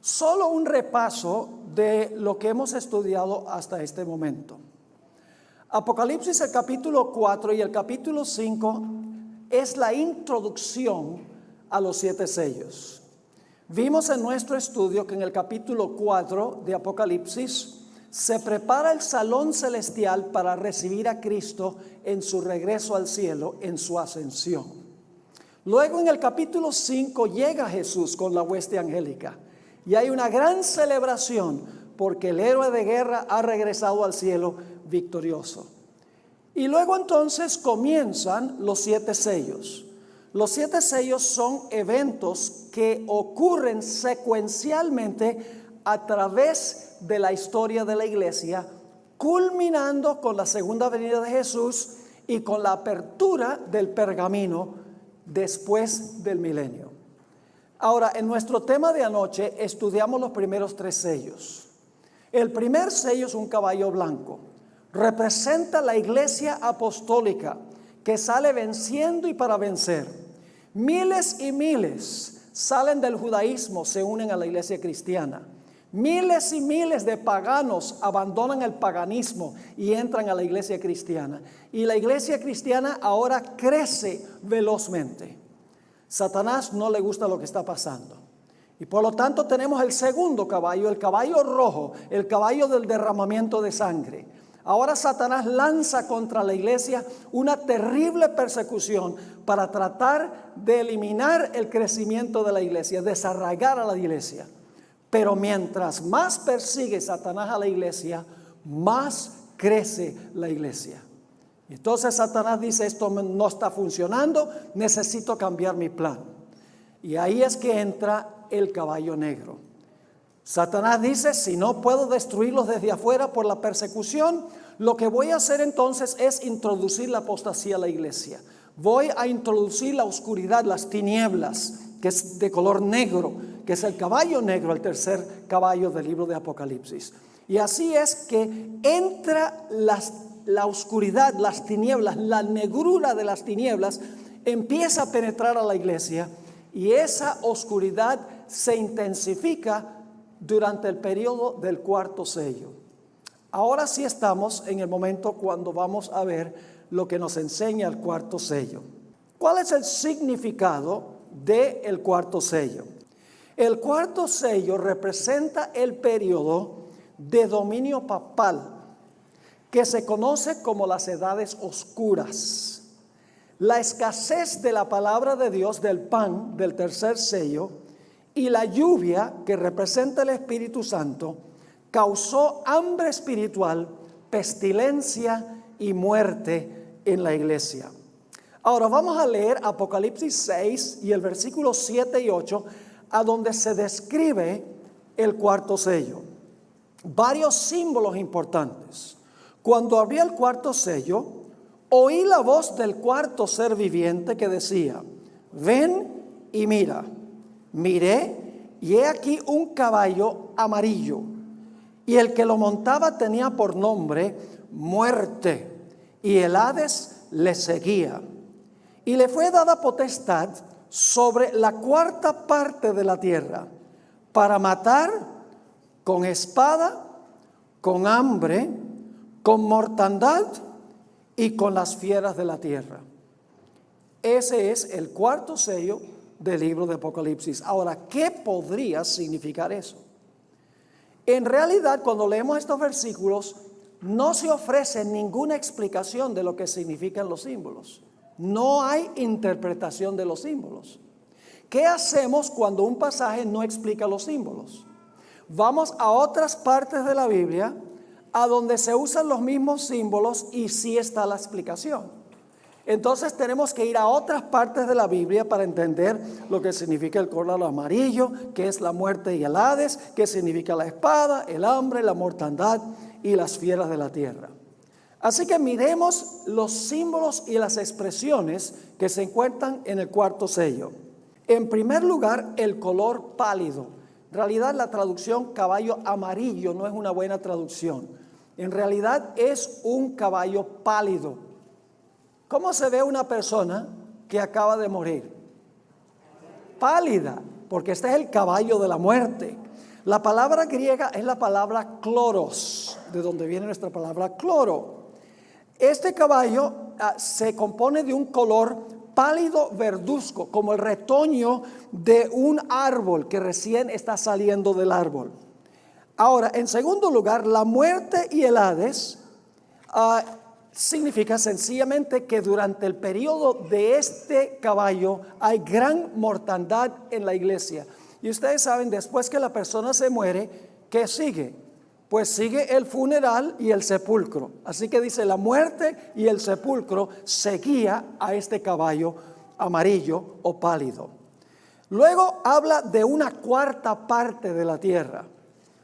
Solo un repaso de lo que hemos estudiado hasta este momento. Apocalipsis, el capítulo 4 y el capítulo 5 es la introducción a los 7 sellos. Vimos en nuestro estudio que en el capítulo 4 de Apocalipsis se prepara el salón celestial para recibir a Cristo en su regreso al cielo, en su ascensión. Luego en el capítulo 5 llega Jesús con la hueste angélica y hay una gran celebración porque el héroe de guerra ha regresado al cielo victorioso. Y luego entonces comienzan los 7 sellos. Los 7 sellos son eventos que ocurren secuencialmente a través de la historia de la iglesia, culminando con la segunda venida de Jesús y con la apertura del pergamino después del milenio. Ahora, en nuestro tema de anoche estudiamos los primeros 3 sellos. El primer sello es un caballo blanco. Representa la iglesia apostólica que sale venciendo y para vencer. Miles y miles salen del judaísmo, se unen a la iglesia cristiana. Miles y miles de paganos abandonan el paganismo y entran a la iglesia cristiana. Y la iglesia cristiana ahora crece velozmente. Satanás no le gusta lo que está pasando. Y por lo tanto tenemos el segundo caballo, el caballo rojo, el caballo del derramamiento de sangre. Ahora Satanás lanza contra la iglesia una terrible persecución para tratar de eliminar el crecimiento de la iglesia, desarraigar a la iglesia. Pero mientras más persigue Satanás a la iglesia, más crece la iglesia. Entonces Satanás dice, esto no está funcionando, necesito cambiar mi plan. Y ahí es que entra el caballo negro. Satanás dice, si no puedo destruirlos desde afuera por la persecución, lo que voy a hacer entonces es introducir la apostasía a la iglesia. Voy a introducir la oscuridad, las tinieblas, que es de color negro, que es el caballo negro, el tercer caballo del libro de Apocalipsis. Y así es que entra la oscuridad, las tinieblas, la negrura de las tinieblas, empieza a penetrar a la iglesia y esa oscuridad se intensifica durante el periodo del cuarto sello. Ahora sí estamos en el momento cuando vamos a ver lo que nos enseña el cuarto sello. ¿Cuál es el significado del cuarto sello? El cuarto sello representa el periodo de dominio papal que se conoce como las edades oscuras. La escasez de la palabra de Dios, del pan, del tercer sello, y la lluvia que representa el Espíritu Santo causó hambre espiritual, pestilencia y muerte en la iglesia. Ahora vamos a leer Apocalipsis 6 y el versículo 7 y 8, a donde se describe el cuarto sello. Varios símbolos importantes. Cuando abrí el cuarto sello, oí la voz del cuarto ser viviente que decía, ven y mira. Miré y he aquí un caballo amarillo, y el que lo montaba tenía por nombre Muerte, y el Hades le seguía. Y le fue dada potestad sobre la cuarta parte de la tierra, para matar con espada, con hambre, con mortandad y con las fieras de la tierra. Ese es el cuarto sello del libro de Apocalipsis. Ahora, ¿qué podría significar eso? En realidad, cuando leemos estos versículos, no se ofrece ninguna explicación de lo que significan los símbolos. No hay interpretación de los símbolos. ¿Qué hacemos cuando un pasaje no explica los símbolos? Vamos a otras partes de la Biblia a donde se usan los mismos símbolos y sí está la explicación. Entonces tenemos que ir a otras partes de la Biblia para entender lo que significa el color amarillo, que es la muerte y el Hades, qué significa la espada, el hambre, la mortandad y las fieras de la tierra. Así que miremos los símbolos y las expresiones que se encuentran en el cuarto sello. En primer lugar, el color pálido. En realidad la traducción caballo amarillo no es una buena traducción. En realidad es un caballo pálido. ¿Cómo se ve una persona que acaba de morir? Pálida, porque este es el caballo de la muerte. La palabra griega es la palabra kloros, de donde viene nuestra palabra cloro. Este caballo se compone de un color pálido verduzco, como el retoño de un árbol que recién está saliendo del árbol. Ahora, en segundo lugar, la muerte y el Hades significa sencillamente que durante el periodo de este caballo hay gran mortandad en la iglesia. Y ustedes saben, después que la persona se muere, ¿qué sigue? Pues sigue el funeral y el sepulcro. Así que dice, la muerte y el sepulcro seguía a este caballo amarillo o pálido. Luego habla de una cuarta parte de la tierra.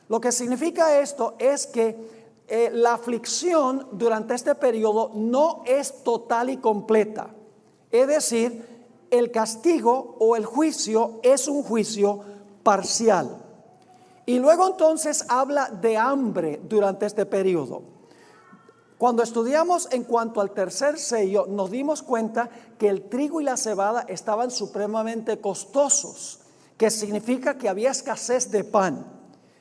Lo que significa esto es que la aflicción durante este periodo no es total y completa. Es decir, el castigo o el juicio es un juicio parcial. Y luego entonces habla de hambre durante este periodo. Cuando estudiamos en cuanto al tercer sello, nos dimos cuenta que el trigo y la cebada estaban supremamente costosos, que significa que había escasez de pan,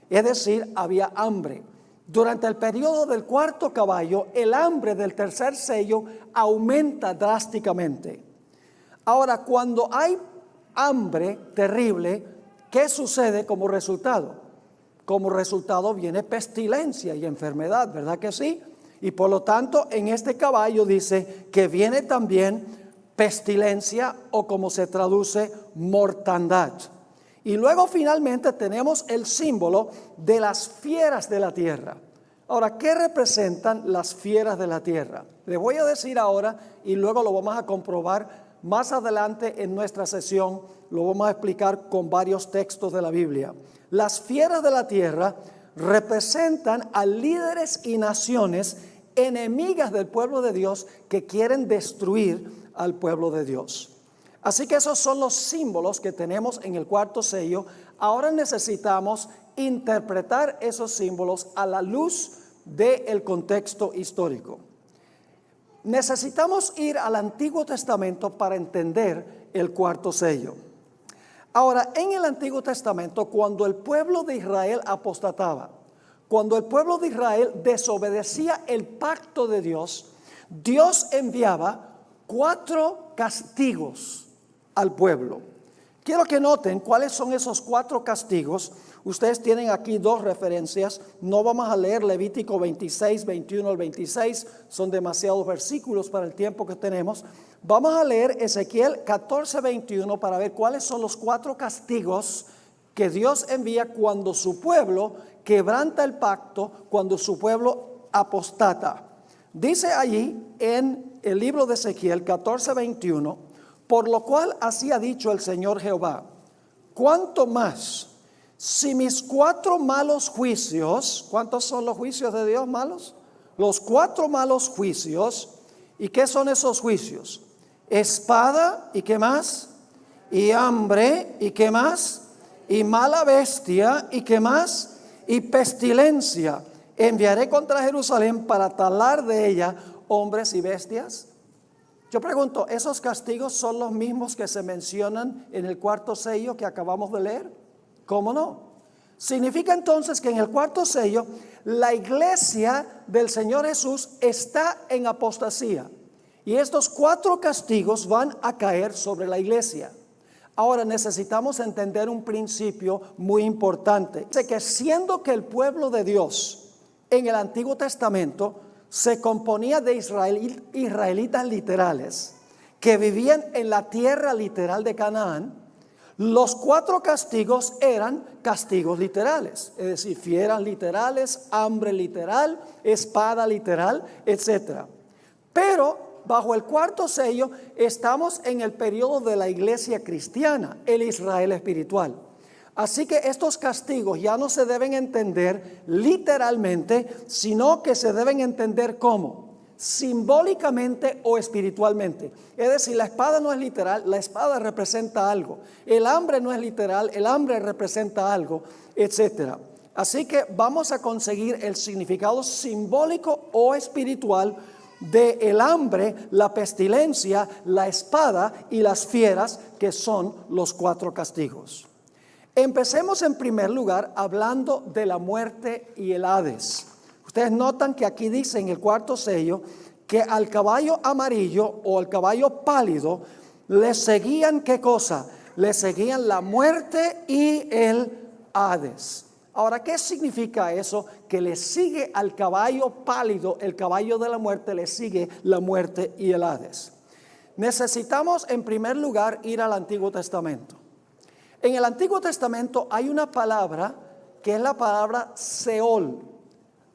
es decir, había hambre. Durante el periodo del cuarto caballo, el hambre del tercer sello aumenta drásticamente. Ahora, cuando hay hambre terrible, ¿qué sucede como resultado? Como resultado viene pestilencia y enfermedad, ¿verdad que sí? Y por lo tanto, en este caballo dice que viene también pestilencia o como se traduce, mortandad. Y luego finalmente tenemos el símbolo de las fieras de la tierra. Ahora, ¿qué representan las fieras de la tierra? Les voy a decir ahora y luego lo vamos a comprobar más adelante en nuestra sesión. Lo vamos a explicar con varios textos de la Biblia. Las fieras de la tierra representan a líderes y naciones enemigas del pueblo de Dios que quieren destruir al pueblo de Dios. Así que esos son los símbolos que tenemos en el cuarto sello. Ahora necesitamos interpretar esos símbolos a la luz del contexto histórico. Necesitamos ir al Antiguo Testamento para entender el cuarto sello. Ahora, en el Antiguo Testamento, cuando el pueblo de Israel apostataba, cuando el pueblo de Israel desobedecía el pacto de Dios, Dios enviaba 4 castigos al pueblo. Quiero que noten cuáles son esos 4 castigos. Ustedes tienen aquí 2 referencias. No vamos a leer Levítico 26, 21 al 26. Son demasiados versículos para el tiempo que tenemos. Vamos a leer Ezequiel 14, 21 para ver cuáles son los 4 castigos que Dios envía cuando su pueblo quebranta el pacto, cuando su pueblo apostata. Dice allí en el libro de Ezequiel 14, 21, por lo cual así ha dicho el Señor Jehová, ¿cuánto más si mis 4 malos juicios? ¿Cuántos son los juicios de Dios malos? Los 4 malos juicios. ¿Y qué son esos juicios? Espada, ¿y qué más? Y hambre, ¿y qué más? Y mala bestia, ¿y qué más? Y pestilencia. Enviaré contra Jerusalén para talar de ella hombres y bestias. Yo pregunto, ¿esos castigos son los mismos que se mencionan en el cuarto sello que acabamos de leer? ¿Cómo no? Significa entonces que en el cuarto sello la iglesia del Señor Jesús está en apostasía. Y estos 4 castigos van a caer sobre la iglesia. Ahora necesitamos entender un principio muy importante. Dice que siendo que el pueblo de Dios en el Antiguo Testamento se componía de israelitas literales que vivían en la tierra literal de Canaán, los 4 castigos eran castigos literales, es decir, fieras literales, hambre literal, espada literal, etc. Pero bajo el cuarto sello estamos en el periodo de la iglesia cristiana, el Israel espiritual. Así que estos castigos ya no se deben entender literalmente, sino que se deben entender como simbólicamente o espiritualmente. Es decir, la espada no es literal, la espada representa algo. El hambre no es literal, el hambre representa algo, etc. Así que vamos a conseguir el significado simbólico o espiritual de el hambre, la pestilencia, la espada y las fieras, que son los 4 castigos. Empecemos en primer lugar hablando de la muerte y el Hades. Ustedes notan que aquí dice en el cuarto sello que al caballo amarillo o al caballo pálido le seguían ¿qué cosa? Le seguían la muerte y el Hades. Ahora, ¿qué significa eso? Que le sigue al caballo pálido, el caballo de la muerte, le sigue la muerte y el Hades. Necesitamos en primer lugar ir al Antiguo Testamento. En el Antiguo Testamento hay una palabra que es la palabra Seol.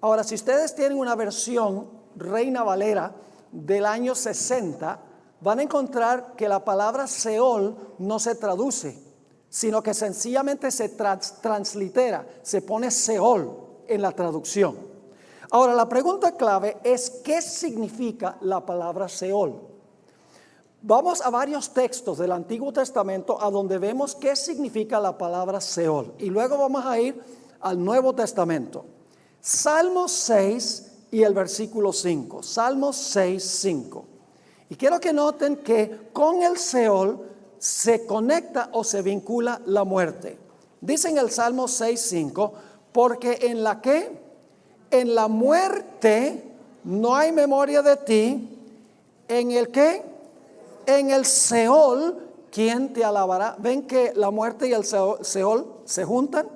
Ahora, si ustedes tienen una versión Reina Valera del año 60, van a encontrar que la palabra Seol no se traduce, sino que sencillamente se translitera, se pone Seol en la traducción. Ahora, la pregunta clave es ¿qué significa la palabra Seol? Vamos a varios textos del Antiguo Testamento a donde vemos qué significa la palabra Seol. Y luego vamos a ir al Nuevo Testamento. Salmos 6 y el versículo 5. Salmos 6, 5. Y quiero que noten que con el Seol se conecta o se vincula la muerte. Dice en el Salmo 6, 5, porque en la que, en la muerte no hay memoria de ti, en el que, en el Seol, ¿quién te alabará? ¿Ven que la muerte y el Seol se juntan?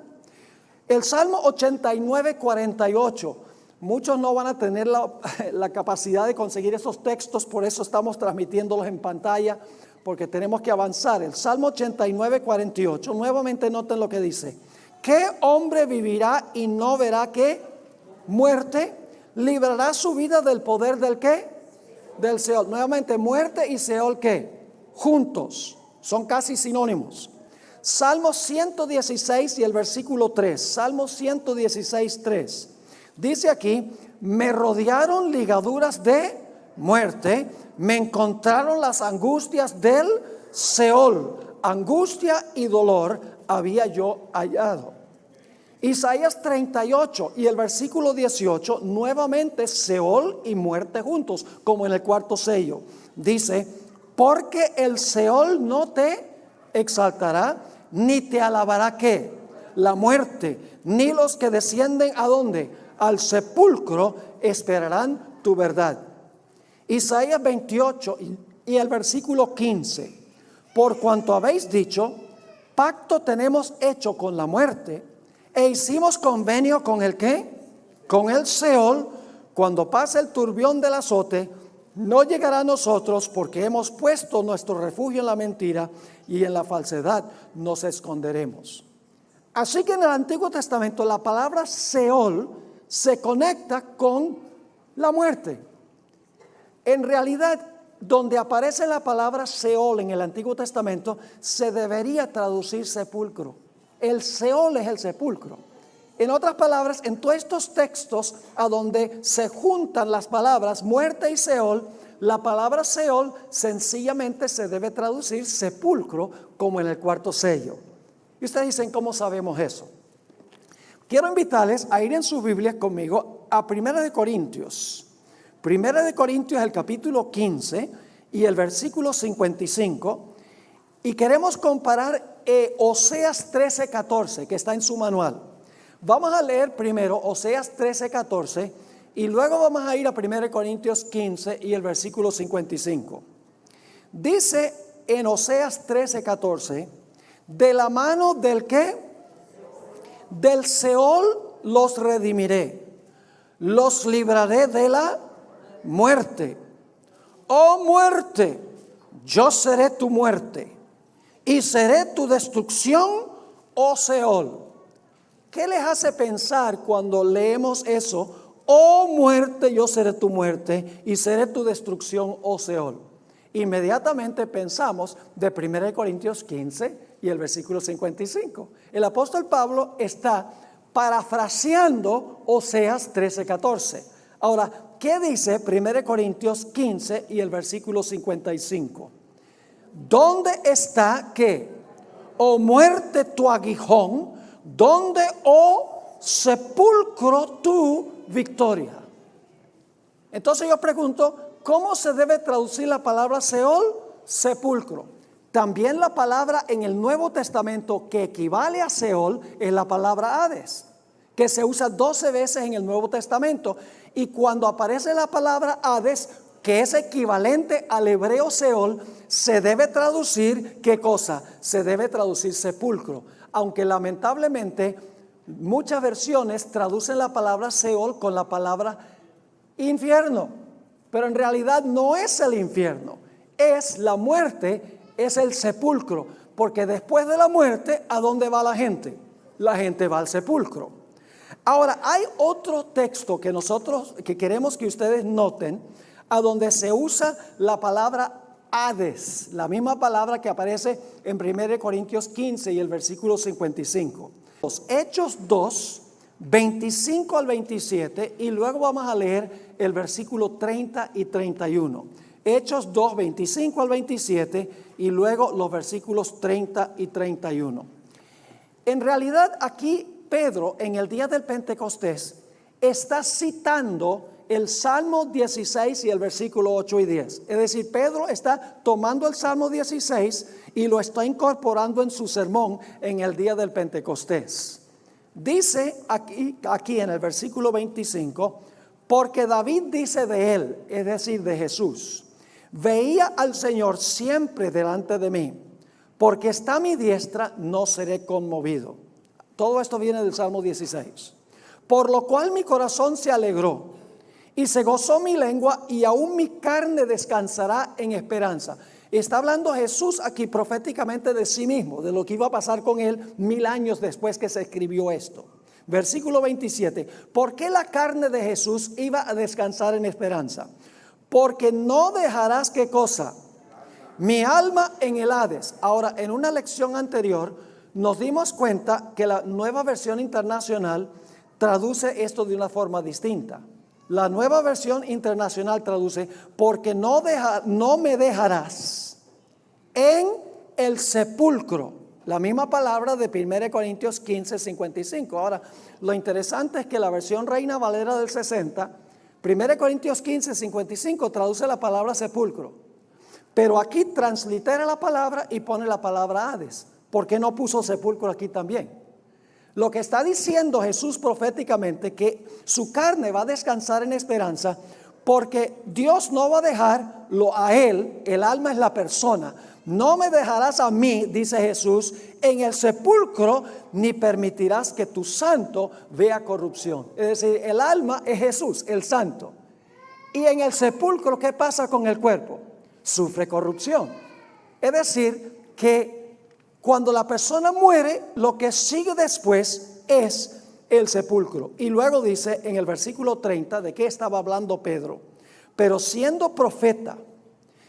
El Salmo 89, 48. Muchos no van a tener la capacidad de conseguir esos textos, por eso estamos transmitiéndolos en pantalla, porque tenemos que avanzar. El Salmo 89, 48. Nuevamente noten lo que dice. ¿Qué hombre vivirá y no verá qué? Muerte. ¿Librará su vida del poder del qué? Del Seol. Nuevamente, muerte y Seol, ¿qué? Juntos, son casi sinónimos. Salmo 116 y el versículo 3. Salmo 116, 3. Dice aquí, me rodearon ligaduras de muerte, me encontraron las angustias del Seol. Angustia y dolor había yo hallado. Isaías 38 y el versículo 18, nuevamente Seol y muerte juntos, como en el cuarto sello. Dice, porque el Seol no te exaltará, ni te alabará ¿qué? La muerte, ni los que descienden ¿a dónde? Al sepulcro esperarán tu verdad. Isaías 28 y el versículo 15, por cuanto habéis dicho, pacto tenemos hecho con la muerte, e hicimos convenio con el ¿qué? Con el Seol, cuando pase el turbión del azote, no llegará a nosotros porque hemos puesto nuestro refugio en la mentira y en la falsedad nos esconderemos. Así que en el Antiguo Testamento la palabra Seol se conecta con la muerte. En realidad, donde aparece la palabra Seol en el Antiguo Testamento, se debería traducir sepulcro. El Seol es el sepulcro. En otras palabras, en todos estos textos a donde se juntan las palabras muerte y Seol, la palabra Seol sencillamente se debe traducir sepulcro, como en el cuarto sello. Y ustedes dicen, ¿cómo sabemos eso? Quiero invitarles a ir en sus Biblias conmigo a 1 Corintios. 1 Corintios, el capítulo 15 y el versículo 55. Y queremos comparar Oseas 13, 14, que está en su manual. Vamos a leer primero Oseas 13, 14 y luego vamos a ir a 1 Corintios 15 y el versículo 55. Dice en Oseas 13, 14, de la mano del ¿qué? Del Seol los redimiré, los libraré de la muerte. Oh muerte, yo seré tu muerte y seré tu destrucción, oh Seol. ¿Qué les hace pensar cuando leemos eso? Oh muerte, yo seré tu muerte y seré tu destrucción, oh Seol. Inmediatamente pensamos de 1 Corintios 15 y el versículo 55. El apóstol Pablo está parafraseando Oseas 13, 14. Ahora, ¿qué dice 1 Corintios 15 y el versículo 55? ¿Dónde está qué? Oh muerte, tu aguijón, ¿dónde, oh sepulcro, tu victoria? Entonces yo pregunto, ¿cómo se debe traducir la palabra Seol? Sepulcro. También la palabra en el Nuevo Testamento que equivale a Seol es la palabra Hades, que se usa 12 veces en el Nuevo Testamento. Y cuando aparece la palabra Hades, que es equivalente al hebreo Seol, se debe traducir, ¿qué cosa? Se debe traducir sepulcro. Aunque lamentablemente muchas versiones traducen la palabra Seol con la palabra infierno. Pero en realidad no es el infierno, es la muerte, es el sepulcro. Porque después de la muerte, ¿a dónde va la gente? La gente va al sepulcro. Ahora, hay otro texto que queremos que ustedes noten, a donde se usa la palabra Hades, la misma palabra que aparece en 1 Corintios 15 y el versículo 55. Los Hechos 2, 25 al 27, y luego vamos a leer el versículo 30 y 31. Hechos 2, 25 al 27, y luego los versículos 30 y 31. En realidad aquí Pedro, en el día del Pentecostés, está citando el Salmo 16 y el versículo 8 y 10. Es decir, Pedro está tomando el Salmo 16 y lo está incorporando en su sermón en el día del Pentecostés. Dice aquí en el versículo 25, porque David dice de él, es decir, de Jesús: veía al Señor siempre delante de mí, porque está a mi diestra, no seré conmovido. Todo esto viene del Salmo 16. Por lo cual mi corazón se alegró y se gozó mi lengua, y aún mi carne descansará en esperanza. Está hablando Jesús aquí proféticamente de sí mismo, de lo que iba a pasar con él 1000 años después que se escribió esto. Versículo 27. ¿Por qué la carne de Jesús iba a descansar en esperanza? Porque no dejarás, ¿qué cosa? Mi alma en el Hades. Ahora, en una lección anterior nos dimos cuenta que la Nueva Versión Internacional traduce esto de una forma distinta. La Nueva Versión Internacional traduce: porque no me dejarás en el sepulcro. La misma palabra de 1 Corintios 15, 55. Ahora, lo interesante es que la versión Reina Valera del 60, 1 Corintios 15, 55, traduce la palabra sepulcro. Pero aquí translitera la palabra y pone la palabra Hades. ¿Por qué no puso sepulcro aquí también? Lo que está diciendo Jesús proféticamente, que su carne va a descansar en esperanza, porque Dios no va a dejarlo a él. El alma es la persona. No me dejarás a mí, dice Jesús, en el sepulcro, ni permitirás que tu santo vea corrupción. Es decir, el alma es Jesús, el santo. Y en el sepulcro, ¿qué pasa con el cuerpo? Sufre corrupción. Es decir, que cuando la persona muere, lo que sigue después es el sepulcro. Y luego dice en el versículo 30, ¿de qué estaba hablando Pedro? Pero siendo profeta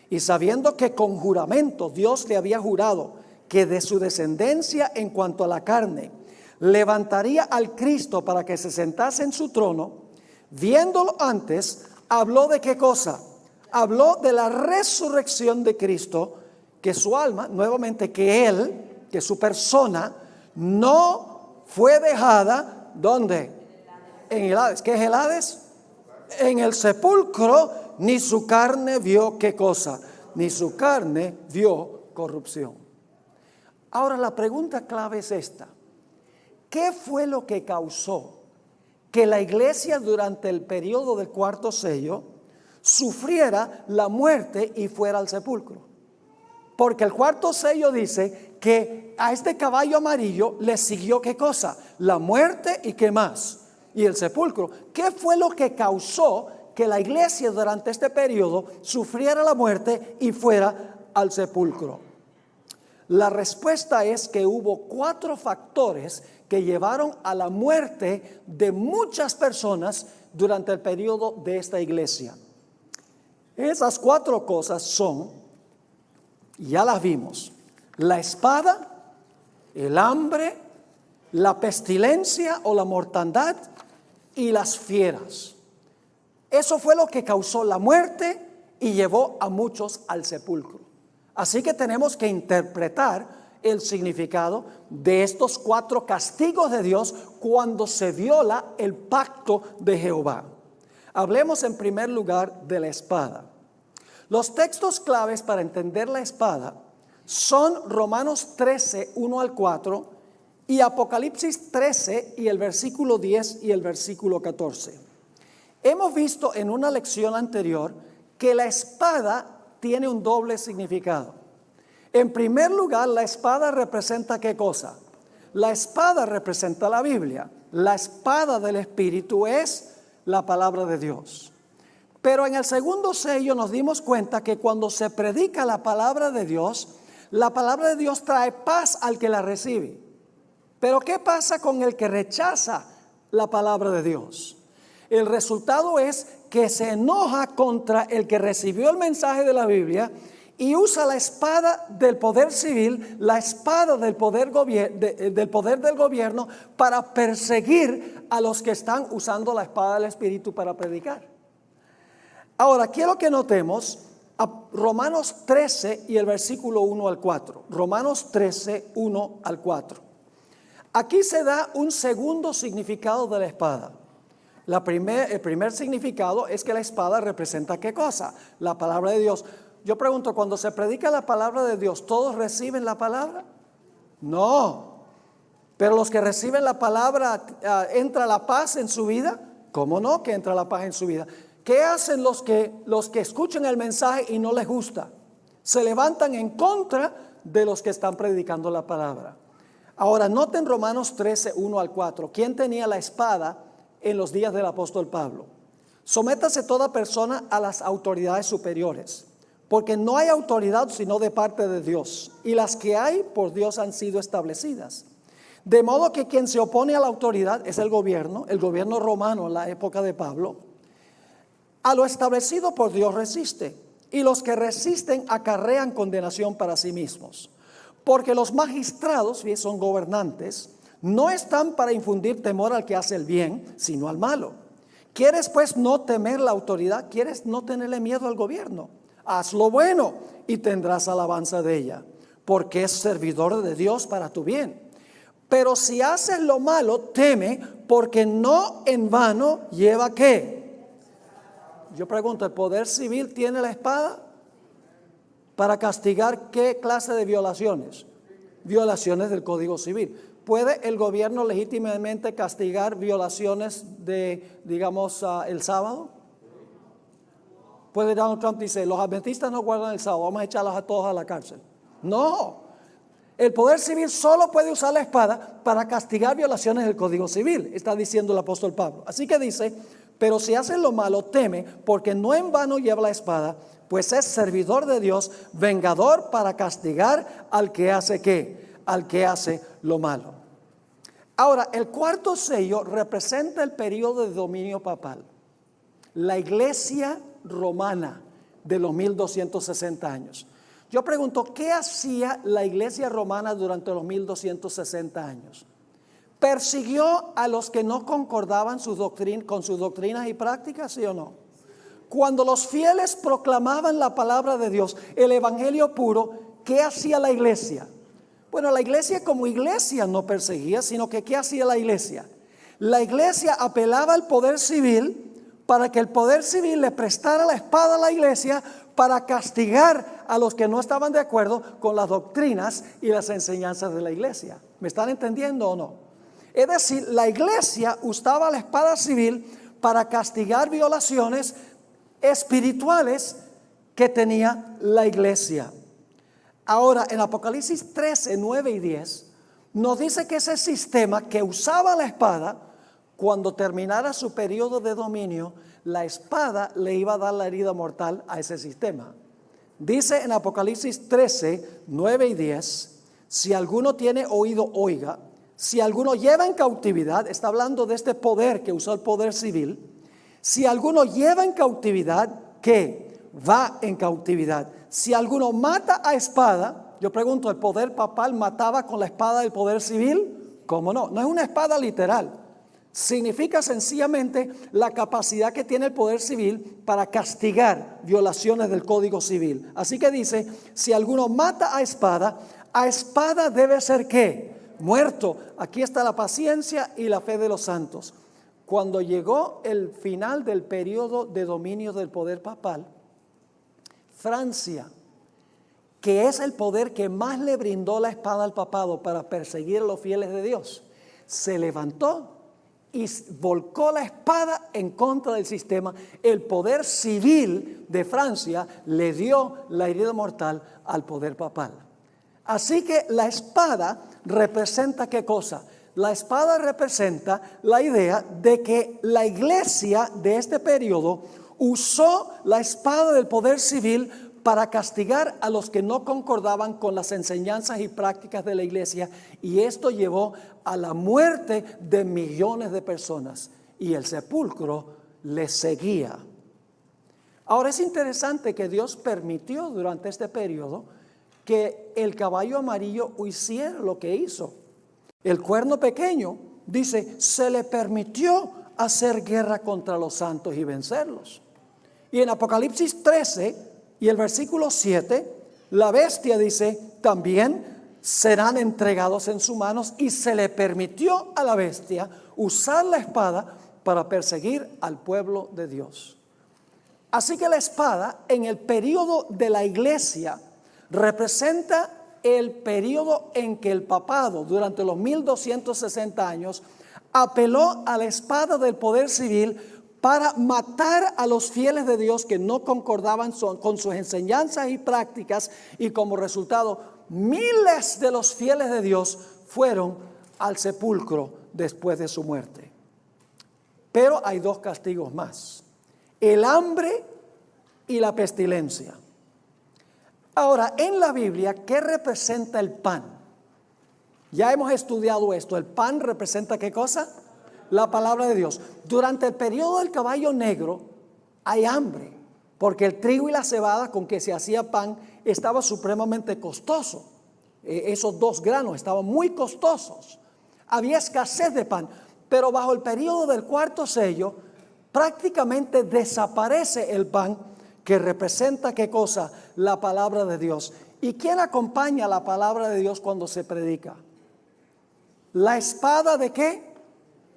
y sabiendo que con juramento Dios le había jurado que de su descendencia en cuanto a la carne levantaría al Cristo para que se sentase en su trono, viéndolo antes, habló de qué cosa. Habló de la resurrección de Cristo, que su alma, nuevamente que él, que su persona no fue dejada, ¿dónde? En el Hades. ¿Qué es el Hades? En el sepulcro, ni su carne vio qué cosa, ni su carne vio corrupción. Ahora la pregunta clave es esta: ¿qué fue lo que causó que la iglesia durante el periodo del cuarto sello sufriera la muerte y fuera al sepulcro? Porque el cuarto sello dice que a este caballo amarillo le siguió ¿qué cosa? La muerte y ¿qué más? Y el sepulcro. ¿Qué fue lo que causó que la iglesia durante este periodo sufriera la muerte y fuera al sepulcro? La respuesta es que hubo 4 factores que llevaron a la muerte de muchas personas durante el periodo de esta iglesia. Esas 4 cosas son, ya las vimos: la espada, el hambre, la pestilencia o la mortandad y las fieras. Eso fue lo que causó la muerte y llevó a muchos al sepulcro. Así que tenemos que interpretar el significado de estos 4 castigos de Dios cuando se viola el pacto de Jehová. Hablemos en primer lugar de la espada. Los textos claves para entender la espada son Romanos 13, 1 al 4 y Apocalipsis 13 y el versículo 10 y el versículo 14. Hemos visto en una lección anterior que la espada tiene un doble significado. En primer lugar, la espada representa ¿qué cosa? La espada representa la Biblia. La espada del Espíritu es la palabra de Dios. Pero en el segundo sello nos dimos cuenta que cuando se predica la palabra de Dios, la palabra de Dios trae paz al que la recibe. Pero ¿qué pasa con el que rechaza la palabra de Dios? El resultado es que se enoja contra el que recibió el mensaje de la Biblia y usa la espada del poder civil, la espada del poder del gobierno para perseguir a los que están usando la espada del Espíritu para predicar. Ahora, quiero que notemos a Romanos 13 y el versículo 1 al 4. Romanos 13, 1 al 4. Aquí se da un segundo significado de la espada. El primer significado es que la espada representa ¿qué cosa? La palabra de Dios. Yo pregunto, cuando se predica la palabra de Dios, ¿todos reciben la palabra? No. Pero los que reciben la palabra, ¿entra la paz en su vida? ¿Cómo no que entra la paz en su vida? ¿Qué hacen los que escuchan el mensaje y no les gusta? Se levantan en contra de los que están predicando la palabra. Ahora, noten Romanos 13, 1 al 4. ¿Quién tenía la espada en los días del apóstol Pablo? Sométase toda persona a las autoridades superiores, porque no hay autoridad sino de parte de Dios, y las que hay por Dios han sido establecidas. De modo que quien se opone a la autoridad es el gobierno romano en la época de Pablo. A lo establecido por Dios resiste, y los que resisten acarrean condenación para sí mismos. Porque los magistrados, son gobernantes, no están para infundir temor al que hace el bien, sino al malo. ¿Quieres pues no temer la autoridad? ¿Quieres no tenerle miedo al gobierno? Haz lo bueno y tendrás alabanza de ella, porque es servidor de Dios para tu bien. Pero si haces lo malo, teme, porque no en vano lleva ¿qué? Yo pregunto, ¿el poder civil tiene la espada para castigar qué clase de violaciones? Violaciones del Código Civil. ¿Puede el gobierno legítimamente castigar violaciones de, el sábado? Puede Donald Trump dice, los adventistas no guardan el sábado, vamos a echarlos a todos a la cárcel. No, el poder civil solo puede usar la espada para castigar violaciones del Código Civil, está diciendo el apóstol Pablo. Así que dice, pero si hacen lo malo, teme, porque no en vano lleva la espada, pues es servidor de Dios, vengador para castigar al que hace ¿qué? Al que hace lo malo. Ahora, el cuarto sello representa el periodo de dominio papal. La iglesia romana de los 1260 años. Yo pregunto, ¿qué hacía la iglesia romana durante los 1260 años? ¿Persiguió a los que no concordaban con sus doctrinas y prácticas, sí o no? Cuando los fieles proclamaban la palabra de Dios, el evangelio puro, ¿qué hacía la iglesia? Bueno, la iglesia como iglesia no perseguía, sino que ¿qué hacía la iglesia? La iglesia apelaba al poder civil para que el poder civil le prestara la espada a la iglesia para castigar a los que no estaban de acuerdo con las doctrinas y las enseñanzas de la iglesia. ¿Me están entendiendo o no? Es decir, la iglesia usaba la espada civil para castigar violaciones espirituales que tenía la iglesia. Ahora, en Apocalipsis 13, 9 y 10, nos dice que ese sistema que usaba la espada, cuando terminara su periodo de dominio, la espada le iba a dar la herida mortal a ese sistema. Dice en Apocalipsis 13, 9 y 10, si alguno tiene oído, oiga. Si alguno lleva en cautividad, está hablando de este poder que usó el poder civil. Si alguno lleva en cautividad, ¿qué? Va en cautividad. Si alguno mata a espada, yo pregunto, ¿el poder papal mataba con la espada del poder civil? ¿Cómo no? No es una espada literal. Significa sencillamente la capacidad que tiene el poder civil para castigar violaciones del Código Civil. Así que dice, si alguno mata a espada debe ser ¿qué? Muerto. Aquí está la paciencia y la fe de los santos. Cuando llegó el final del periodo de dominio del poder papal, Francia, que es el poder que más le brindó la espada al papado para perseguir a los fieles de Dios, se levantó y volcó la espada en contra del sistema. El poder civil de Francia le dio la herida mortal al poder papal. Así que la espada representa ¿qué cosa? La espada representa la idea de que la iglesia de este periodo usó la espada del poder civil para castigar a los que no concordaban con las enseñanzas y prácticas de la iglesia, y esto llevó a la muerte de millones de personas, y el sepulcro les seguía. Ahora es interesante que Dios permitió durante este periodo que el caballo amarillo hiciera lo que hizo. El cuerno pequeño, dice, se le permitió hacer guerra contra los santos y vencerlos. Y en Apocalipsis 13 y el versículo 7, la bestia dice, también serán entregados en sus manos, y se le permitió a la bestia usar la espada para perseguir al pueblo de Dios. Así que la espada en el periodo de la iglesia representa el periodo en que el papado durante los 1260 años apeló a la espada del poder civil para matar a los fieles de Dios que no concordaban con sus enseñanzas y prácticas, y como resultado miles de los fieles de Dios fueron al sepulcro después de su muerte. Pero hay dos castigos más: el hambre y la pestilencia. Ahora, en la Biblia, ¿qué representa el pan? Ya hemos estudiado esto. El pan representa ¿qué cosa? La palabra de Dios. Durante el periodo del caballo negro hay hambre, porque el trigo y la cebada con que se hacía pan estaba supremamente costoso. Esos dos granos estaban muy costosos. Había escasez de pan, pero bajo el periodo del cuarto sello prácticamente desaparece el pan, que representa ¿qué cosa? La palabra de Dios. ¿Y quién acompaña la palabra de Dios cuando se predica? La espada ¿de qué?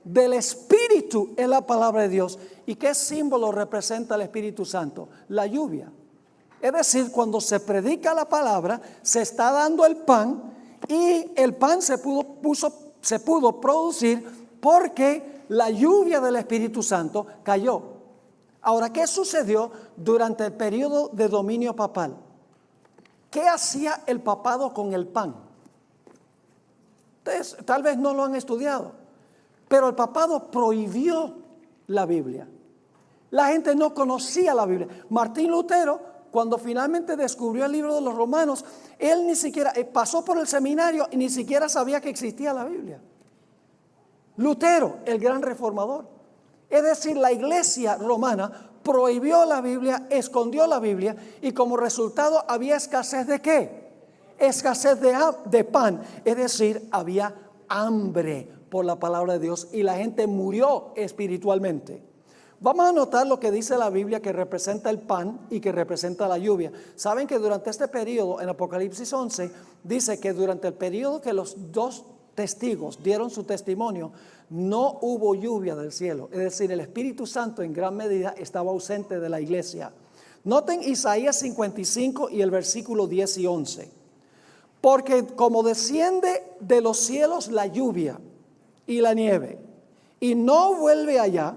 Del Espíritu es la palabra de Dios. ¿Y qué símbolo representa el Espíritu Santo? La lluvia. Es decir, cuando se predica la palabra, se está dando el pan, y el pan se pudo producir porque la lluvia del Espíritu Santo cayó. Ahora, ¿qué sucedió durante el periodo de dominio papal? ¿Qué hacía el papado con el pan? Ustedes tal vez no lo han estudiado, pero el papado prohibió la Biblia. La gente no conocía la Biblia. Martín Lutero, cuando finalmente descubrió el libro de los Romanos, él ni siquiera pasó por el seminario y ni siquiera sabía que existía la Biblia. Lutero, el gran reformador. Es decir, la iglesia romana prohibió la Biblia, escondió la Biblia, y como resultado había escasez ¿de qué? Escasez de pan. Es decir, había hambre por la palabra de Dios, y la gente murió espiritualmente. Vamos a notar lo que dice la Biblia, que representa el pan y que representa la lluvia. Saben que durante este periodo, en Apocalipsis 11, dice que durante el periodo que los dos testigos dieron su testimonio, no hubo lluvia del cielo. Es decir, el Espíritu Santo en gran medida estaba ausente de la iglesia. Noten Isaías 55 y el versículo 10 y 11. Porque como desciende de los cielos la lluvia y la nieve, y no vuelve allá,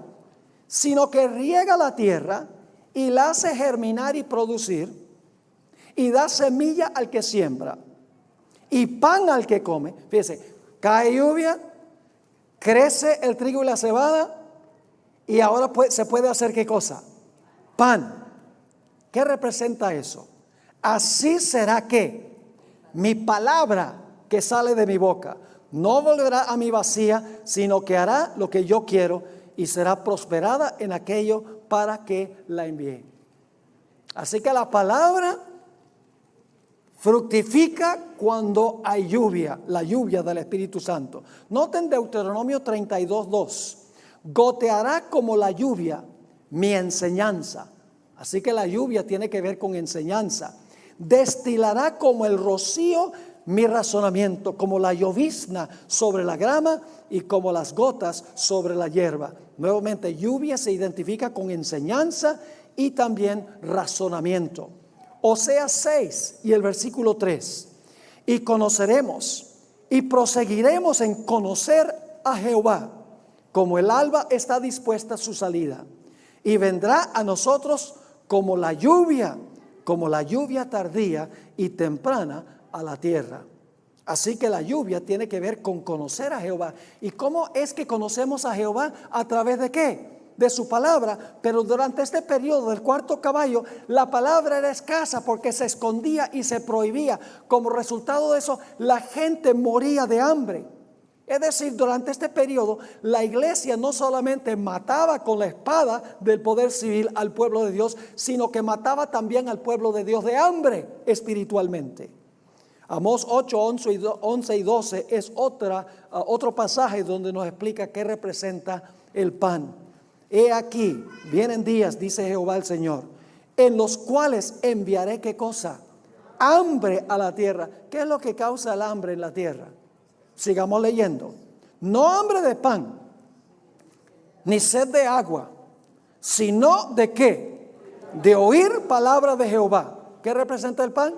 sino que riega la tierra y la hace germinar y producir, y da semilla al que siembra y pan al que come. Fíjese, cae lluvia, crece el trigo y la cebada, y ahora se puede hacer ¿qué cosa? Pan. ¿Qué representa eso? Así será que mi palabra que sale de mi boca no volverá a mí vacía, sino que hará lo que yo quiero, y será prosperada en aquello para que la envíe. Así que la palabra fructifica cuando hay lluvia, la lluvia del Espíritu Santo. Noten Deuteronomio 32:2. Goteará como la lluvia mi enseñanza. Así que la lluvia tiene que ver con enseñanza. Destilará como el rocío mi razonamiento, como la llovizna sobre la grama y como las gotas sobre la hierba. Nuevamente, lluvia se identifica con enseñanza y también razonamiento. Oseas 6 y el versículo 3. Y conoceremos y proseguiremos en conocer a Jehová, como el alba está dispuesta a su salida, y vendrá a nosotros como la lluvia tardía y temprana a la tierra. Así que la lluvia tiene que ver con conocer a Jehová. ¿Y cómo es que conocemos a Jehová? ¿A través de qué? De su palabra. Pero durante este periodo del cuarto caballo, la palabra era escasa porque se escondía y se prohibía. Como resultado de eso, la gente moría de hambre. Es decir, durante este periodo, la iglesia no solamente mataba con la espada del poder civil al pueblo de Dios, sino que mataba también al pueblo de Dios de hambre espiritualmente. Amós 8, 11 y 12 es otro pasaje donde nos explica qué representa el pan. He aquí, vienen días, dice Jehová el Señor, en los cuales enviaré ¿qué cosa? Hambre a la tierra. ¿Qué es lo que causa el hambre en la tierra? Sigamos leyendo. No hambre de pan, ni sed de agua, sino ¿de qué? De oír palabra de Jehová. ¿Qué representa el pan?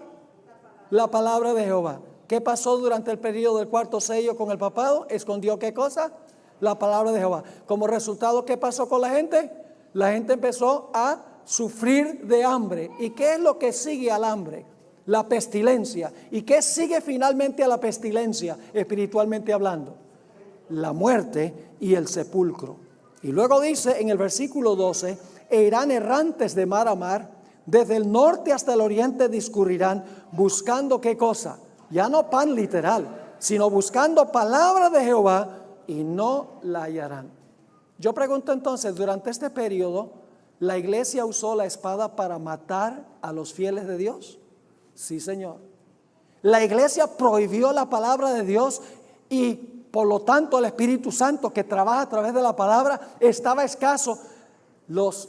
La palabra de Jehová. ¿Qué pasó durante el periodo del cuarto sello con el papado? ¿Escondió qué cosa? La palabra de Jehová. Como resultado, ¿qué pasó con la gente? La gente empezó a sufrir de hambre. ¿Y qué es lo que sigue al hambre? La pestilencia. ¿Y qué sigue finalmente a la pestilencia, espiritualmente hablando? La muerte y el sepulcro. Y luego dice en el versículo 12, e irán errantes de mar a mar, desde el norte hasta el oriente discurrirán, buscando ¿qué cosa? Ya no pan literal, sino buscando palabra de Jehová, y no la hallarán. Yo pregunto entonces, durante este periodo, ¿la iglesia usó la espada para matar a los fieles de Dios? Sí, Señor. La iglesia prohibió la palabra de Dios y por lo tanto el Espíritu Santo que trabaja a través de la palabra estaba escaso.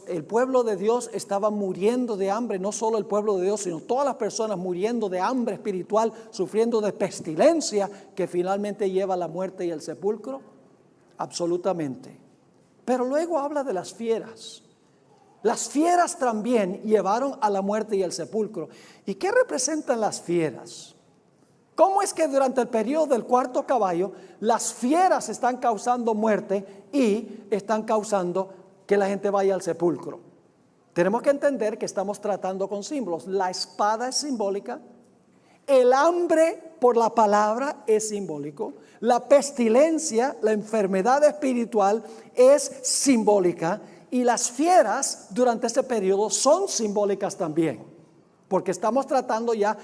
El pueblo de Dios estaba muriendo de hambre, no solo el pueblo de Dios, sino todas las personas muriendo de hambre espiritual, sufriendo de pestilencia que finalmente lleva a la muerte y el sepulcro. Absolutamente. Pero luego habla de las fieras. Las fieras también llevaron a la muerte y el sepulcro. ¿Y qué representan las fieras? ¿Cómo es que durante el periodo del cuarto caballo las fieras están causando muerte y están causando que la gente vaya al sepulcro? Tenemos que entender que estamos tratando con símbolos. La espada es simbólica, el hambre por la palabra es simbólico, la pestilencia, la enfermedad espiritual es simbólica, y las fieras durante este periodo son simbólicas también, porque estamos tratando ya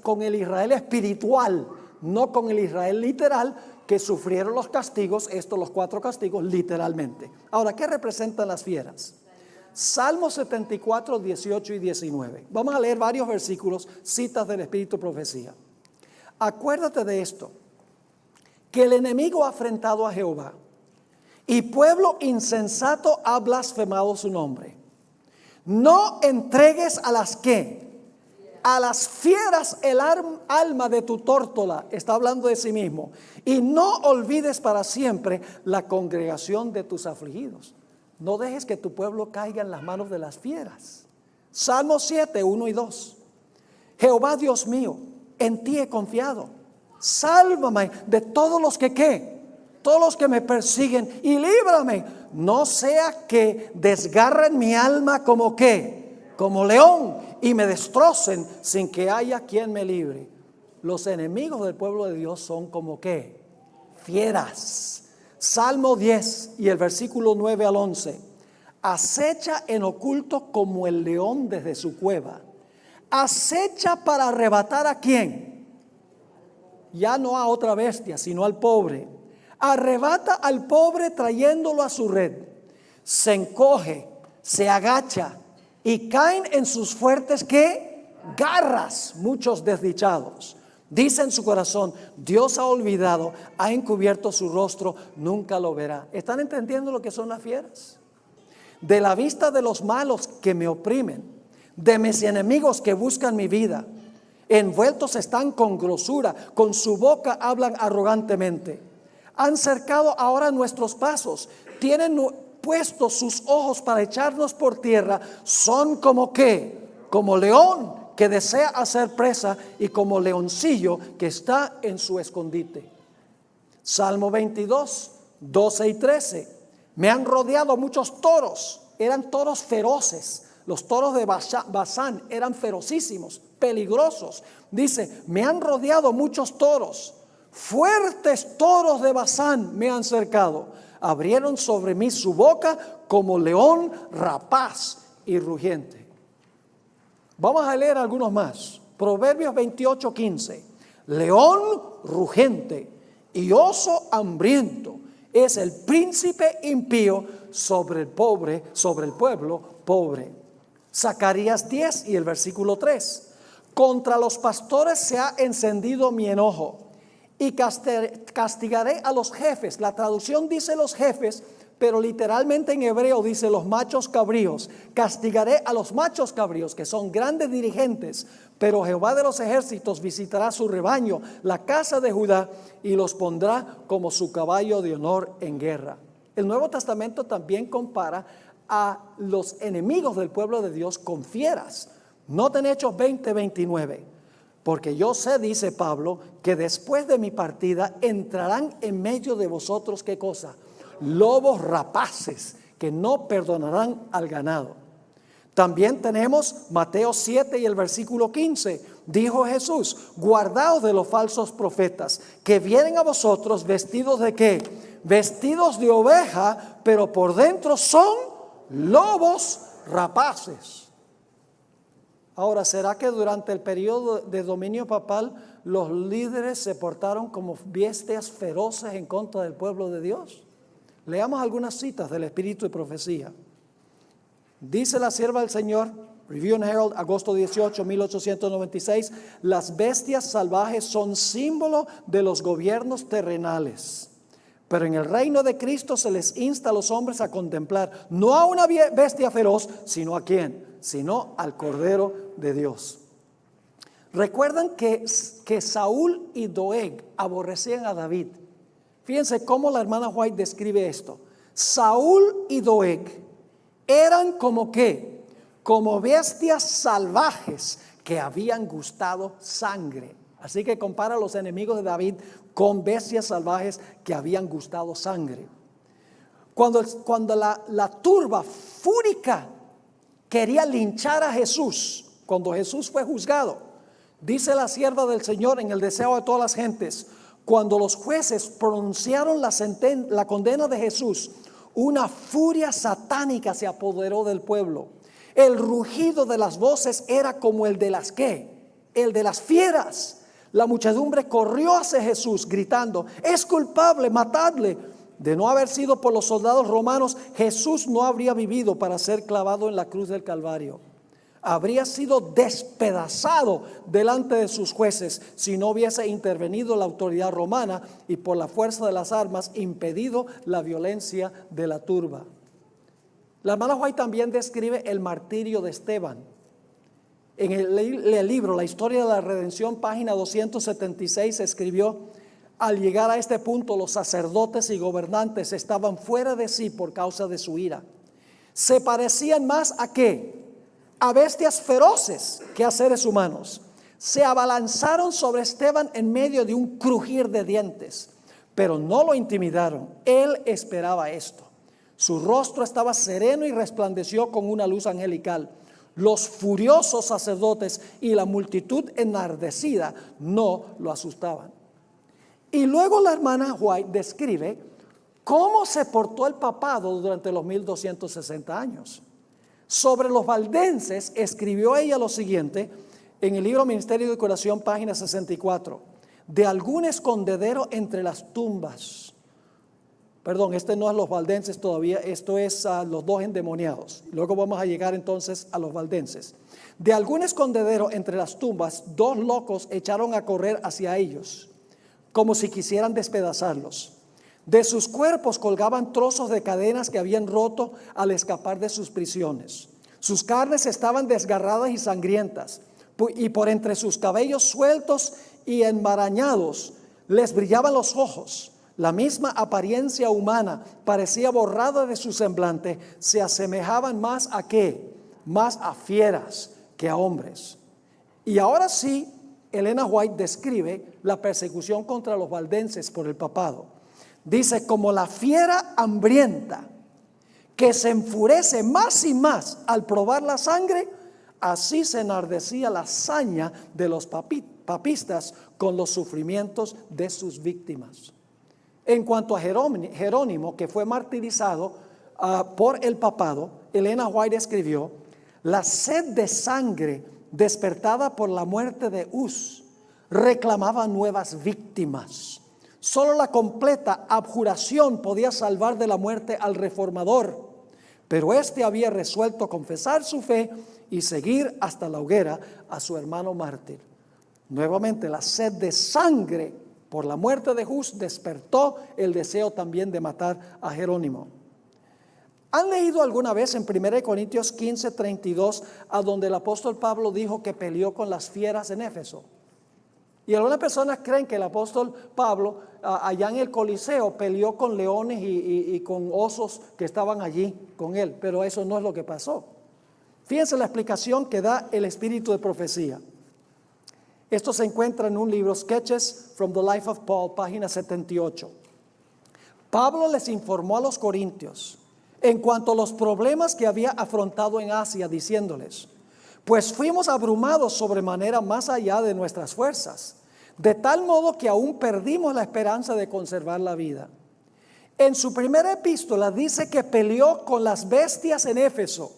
con el Israel espiritual, no con el Israel literal, que sufrieron los castigos, los 4 castigos literalmente. Ahora, ¿qué representan las fieras? Salmo 74, 18 y 19. Vamos a leer varios versículos, citas del Espíritu Profecía. Acuérdate de esto, que el enemigo ha afrentado a Jehová, y pueblo insensato ha blasfemado su nombre. No entregues a las que, a las fieras el alma de tu tórtola, está hablando de sí mismo, y no olvides para siempre la congregación de tus afligidos. No dejes que tu pueblo caiga en las manos de las fieras. Salmo 7, 1 y 2. Jehová Dios mío, en ti he confiado. Sálvame de todos los que ¿qué? Todos los que me persiguen y líbrame. No sea que desgarren mi alma como ¿qué? Como león y me destrocen sin que haya quien me libre. Los enemigos del pueblo de Dios son como ¿qué? Fieras. Salmo 10 y el versículo 9 al 11. Acecha en oculto como el león desde su cueva. Acecha para arrebatar ¿a quién? Ya no a otra bestia, sino al pobre. Arrebata al pobre trayéndolo a su red. Se encoge, se agacha y caen en sus fuertes ¿qué? Garras, muchos desdichados. Dice en su corazón, Dios ha olvidado, ha encubierto su rostro, nunca lo verá. ¿Están entendiendo lo que son las fieras? De la vista de los malos que me oprimen, de mis enemigos que buscan mi vida, envueltos están con grosura, con su boca hablan arrogantemente. Han cercado ahora nuestros pasos, tienen puestos sus ojos para echarnos por tierra. Son como ¿qué? Como león que desea hacer presa y como leoncillo que está en su escondite. Salmo 22, 12 y 13. Me han rodeado muchos toros, eran toros feroces. Los toros de Basán eran ferocísimos, peligrosos. Dice, me han rodeado muchos toros, fuertes toros de Basán me han cercado. Abrieron sobre mí su boca como león rapaz y rugiente. Vamos a leer algunos más. Proverbios 28, 15. León rugente y oso hambriento es el príncipe impío sobre el pobre, sobre el pueblo pobre. Zacarías 10 y el versículo 3. Contra los pastores se ha encendido mi enojo y castigaré a los jefes. La traducción dice los jefes, pero literalmente en hebreo dice los machos cabríos. Castigaré a los machos cabríos, que son grandes dirigentes, pero Jehová de los ejércitos visitará su rebaño, la casa de Judá, y los pondrá como su caballo de honor en guerra. El Nuevo Testamento también compara a los enemigos del pueblo de Dios con fieras. Noten Hechos 20, 29. Porque yo sé, dice Pablo, que después de mi partida entrarán en medio de vosotros, ¿qué cosa? Lobos rapaces que no perdonarán al ganado. También tenemos Mateo 7 y el versículo 15. Dijo Jesús, guardaos de los falsos profetas que vienen a vosotros vestidos de ¿qué? Vestidos de oveja, pero por dentro son lobos rapaces. Ahora, ¿será que durante el periodo de dominio papal los líderes se portaron como bestias feroces en contra del pueblo de Dios? Leamos algunas citas del Espíritu de Profecía. Dice la sierva del Señor, Review and Herald, agosto 18, 1896, las bestias salvajes son símbolo de los gobiernos terrenales. Pero en el reino de Cristo se les insta a los hombres a contemplar no a una bestia feroz, sino a quién, sino al Cordero de Dios. Recuerdan que Saúl y Doeg aborrecían a David. Fíjense cómo la hermana White describe esto. Saúl y Doeg eran como ¿qué? Como bestias salvajes que habían gustado sangre. Así que compara a los enemigos de David con bestias salvajes que habían gustado sangre. Cuando la turba fúrica quería linchar a Jesús, cuando Jesús fue juzgado, dice la sierva del Señor en el deseo de todas las gentes, cuando los jueces pronunciaron la condena de Jesús, una furia satánica se apoderó del pueblo. El rugido de las voces era como el de las ¿qué? El de las fieras. La muchedumbre corrió hacia Jesús gritando, es culpable, matadle. De no haber sido por los soldados romanos, Jesús no habría vivido para ser clavado en la cruz del Calvario. Habría sido despedazado delante de sus jueces si no hubiese intervenido la autoridad romana y por la fuerza de las armas impedido la violencia de la turba. La hermana White también describe el martirio de Esteban. En el libro La historia de la redención, página 276, escribió: al llegar a este punto, los sacerdotes y gobernantes estaban fuera de sí por causa de su ira. Se parecían más a ¿qué? A bestias feroces que a seres humanos. Se abalanzaron sobre Esteban en medio de un crujir de dientes, pero no lo intimidaron. Él esperaba esto. Su rostro estaba sereno y resplandeció con una luz angelical. Los furiosos sacerdotes y la multitud enardecida no lo asustaban. Y luego la hermana White describe cómo se portó el papado durante los 1260 años. Sobre los valdenses escribió ella lo siguiente en el libro Ministerio de Curación, página 64. De algún escondedero entre las tumbas. Perdón, este no es los valdenses todavía, esto es los dos endemoniados. Luego vamos a llegar entonces a los valdenses. De algún escondedero entre las tumbas, dos locos echaron a correr hacia ellos, como si quisieran despedazarlos. De sus cuerpos colgaban trozos de cadenas que habían roto al escapar de sus prisiones. Sus carnes estaban desgarradas y sangrientas, y por entre sus cabellos sueltos y enmarañados les brillaban los ojos. La misma apariencia humana parecía borrada de su semblante. Se asemejaban más a ¿qué? Más a fieras que a hombres. Y ahora sí, Elena White describe la persecución contra los valdenses por el papado. Dice, como la fiera hambrienta que se enfurece más y más al probar la sangre, así se enardecía la saña de los papistas con los sufrimientos de sus víctimas. En cuanto a Jerónimo, que fue martirizado por el papado, Elena White escribió, la sed de sangre despertada por la muerte de Hus reclamaba nuevas víctimas. Solo la completa abjuración podía salvar de la muerte al reformador, pero éste había resuelto confesar su fe y seguir hasta la hoguera a su hermano mártir. Nuevamente, la sed de sangre por la muerte de Hus despertó el deseo también de matar a Jerónimo. ¿Han leído alguna vez en 1 Corintios 15:32 a donde el apóstol Pablo dijo que peleó con las fieras en Éfeso? Y algunas personas creen que el apóstol Pablo allá en el Coliseo peleó con leones y con osos que estaban allí con él, pero eso no es lo que pasó. Fíjense la explicación que da el espíritu de profecía. Esto se encuentra en un libro, Sketches from the Life of Paul, página 78. Pablo les informó a los corintios en cuanto a los problemas que había afrontado en Asia, diciéndoles, pues fuimos abrumados sobremanera más allá de nuestras fuerzas, de tal modo que aún perdimos la esperanza de conservar la vida. En su primera epístola dice que peleó con las bestias en Éfeso.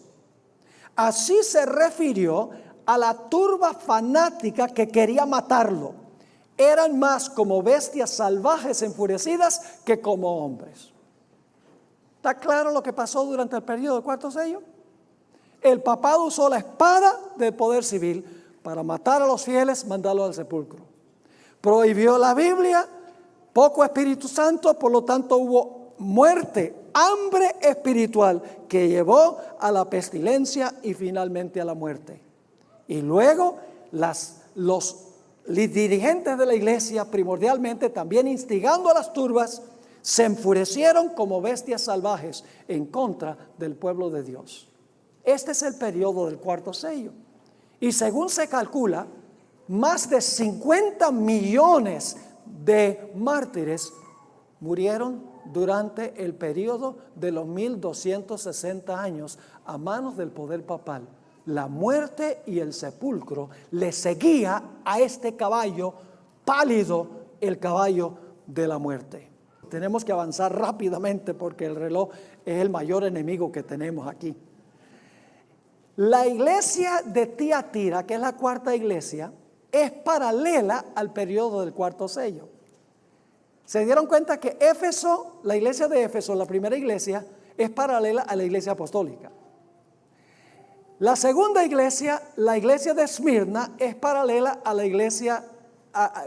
Así se refirió a la turba fanática que quería matarlo. Eran más como bestias salvajes enfurecidas que como hombres. ¿Está claro lo que pasó durante el periodo del cuarto sello? El papado usó la espada del poder civil para matar a los fieles, mandarlos al sepulcro. Prohibió la Biblia, poco Espíritu Santo, por lo tanto hubo muerte, hambre espiritual que llevó a la pestilencia y finalmente a la muerte. Y luego los dirigentes de la iglesia, primordialmente también instigando a las turbas, se enfurecieron como bestias salvajes en contra del pueblo de Dios. Este es el periodo del cuarto sello. Y según se calcula, más de 50 millones de mártires murieron durante el periodo de los 1260 años a manos del poder papal. La muerte y el sepulcro le seguía a este caballo pálido, el caballo de la muerte. Tenemos que avanzar rápidamente porque el reloj es el mayor enemigo que tenemos aquí. La iglesia de Tiatira, que es la cuarta iglesia, es paralela al periodo del cuarto sello. ¿Se dieron cuenta que Éfeso, la iglesia de Éfeso, la primera iglesia, es paralela a la iglesia apostólica? La segunda iglesia, la iglesia de Esmirna, es paralela a la iglesia,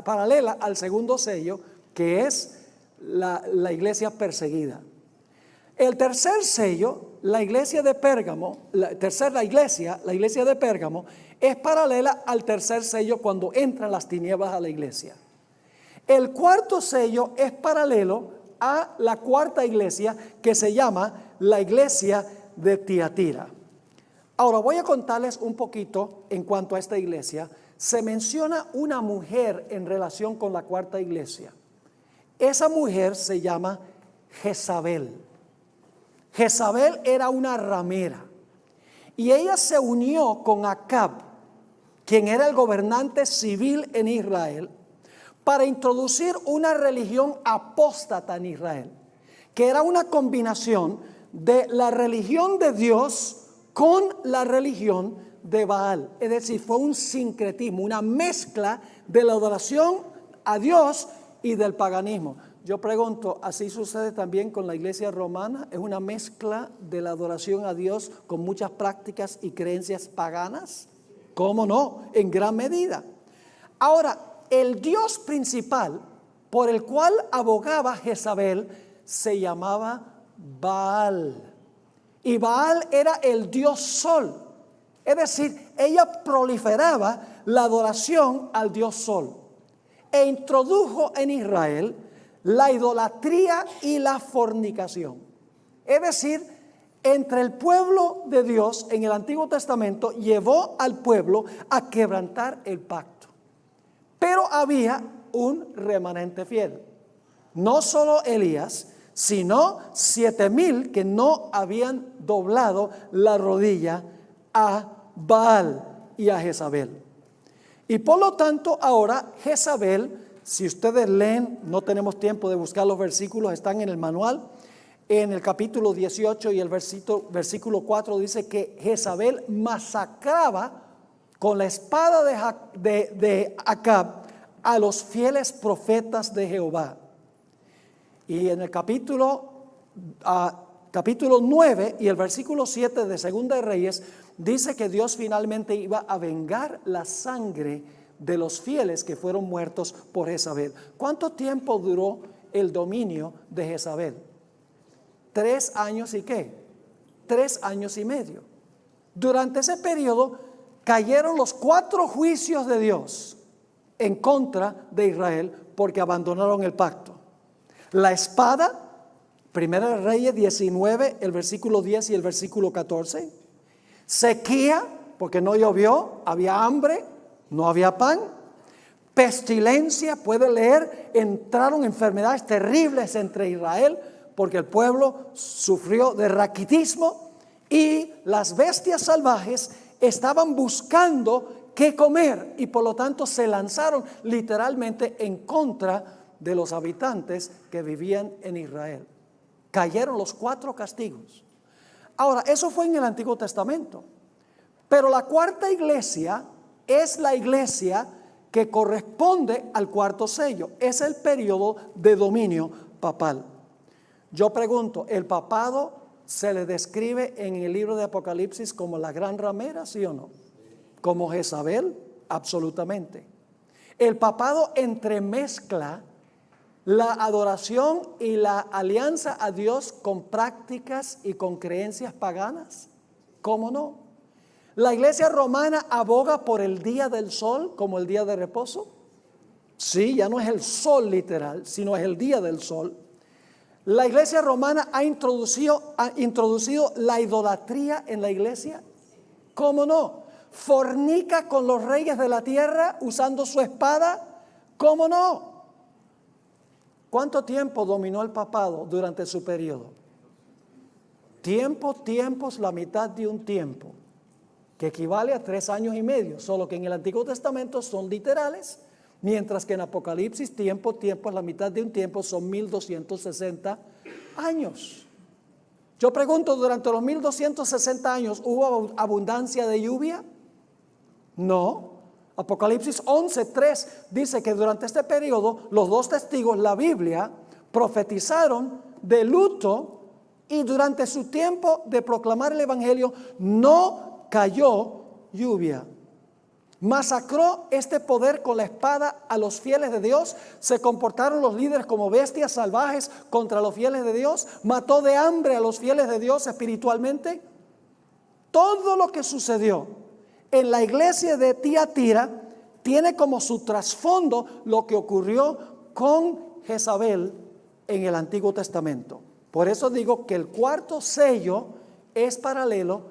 paralela al segundo sello, que es la iglesia perseguida. El tercer sello, la iglesia de Pérgamo, la iglesia de Pérgamo, es paralela al tercer sello cuando entran las tinieblas a la iglesia. El cuarto sello es paralelo a la cuarta iglesia que se llama la iglesia de Tiatira. Ahora voy a contarles un poquito en cuanto a esta iglesia. Se menciona una mujer en relación con la cuarta iglesia. Esa mujer se llama Jezabel. Jezabel era una ramera y ella se unió con Acab, quien era el gobernante civil en Israel, para introducir una religión apóstata en Israel, que era una combinación de la religión de Dios con la religión de Baal. Es decir, fue un sincretismo, una mezcla de la adoración a Dios y del paganismo. Yo pregunto, ¿así sucede también con la iglesia romana? ¿Es una mezcla de la adoración a Dios con muchas prácticas y creencias paganas? ¿Cómo no? En gran medida. Ahora, el Dios principal por el cual abogaba Jezabel se llamaba Baal. Y Baal era el dios sol. Es decir, ella proliferaba la adoración al dios sol e introdujo en Israel la idolatría y la fornicación. Es decir, entre el pueblo de Dios en el Antiguo Testamento llevó al pueblo a quebrantar el pacto. Pero había un remanente fiel. No solo Elías, sino 7,000 que no habían doblado la rodilla a Baal y a Jezabel. Y por lo tanto ahora Jezabel, si ustedes leen, no tenemos tiempo de buscar los versículos, están en el manual, en el capítulo 18 y el versículo 4 dice que Jezabel masacraba con la espada de Acab a los fieles profetas de Jehová. Y en el capítulo 9 y el versículo 7 de Segunda de Reyes dice que Dios finalmente iba a vengar la sangre de los fieles que fueron muertos por Jezabel. ¿Cuánto tiempo duró el dominio de Jezabel? 3 años y qué, 3 años y medio. Durante ese periodo cayeron los 4 juicios de Dios en contra de Israel porque abandonaron el pacto. La espada, Primera de Reyes 19, el versículo 10 y el versículo 14. Sequía, porque no llovió, había hambre, no había pan. Pestilencia, puede leer, entraron enfermedades terribles entre Israel porque el pueblo sufrió de raquitismo y las bestias salvajes estaban buscando qué comer y por lo tanto se lanzaron literalmente en contra de los habitantes que vivían en Israel. Cayeron los 4 castigos. Ahora, eso fue en el Antiguo Testamento, pero la cuarta iglesia es la iglesia que corresponde al cuarto sello, es el periodo de dominio papal. Yo pregunto, ¿el papado se le describe en el libro de Apocalipsis como la gran ramera, sí o no? ¿Como Jezabel? Absolutamente. El papado entremezcla la adoración y la alianza a Dios con prácticas y con creencias paganas. ¿Cómo no? La iglesia romana aboga por el día del sol como el día de reposo. Sí, ya no es el sol literal, sino es el día del sol. La iglesia romana ha introducido la idolatría en la iglesia. ¿Cómo no? Fornica con los reyes de la tierra usando su espada. ¿Cómo no? ¿Cuánto tiempo dominó el papado durante su periodo? Tiempos, la mitad de un tiempo, que equivale a 3 años y medio, solo que en el Antiguo Testamento son literales, mientras que en Apocalipsis tiempo es la mitad de un tiempo, son 1260 años. Yo pregunto, ¿durante los 1260 años hubo abundancia de lluvia? No. Apocalipsis 11:3 dice que durante este periodo los 2 testigos, la Biblia, profetizaron de luto y durante su tiempo de proclamar el evangelio no cayó lluvia. Masacró este poder con la espada a los fieles de Dios. Se comportaron los líderes como bestias salvajes contra los fieles de Dios. Mató de hambre a los fieles de Dios espiritualmente. Todo lo que sucedió en la iglesia de Tiatira tiene como su trasfondo lo que ocurrió con Jezabel en el Antiguo Testamento. Por eso digo que el cuarto sello es paralelo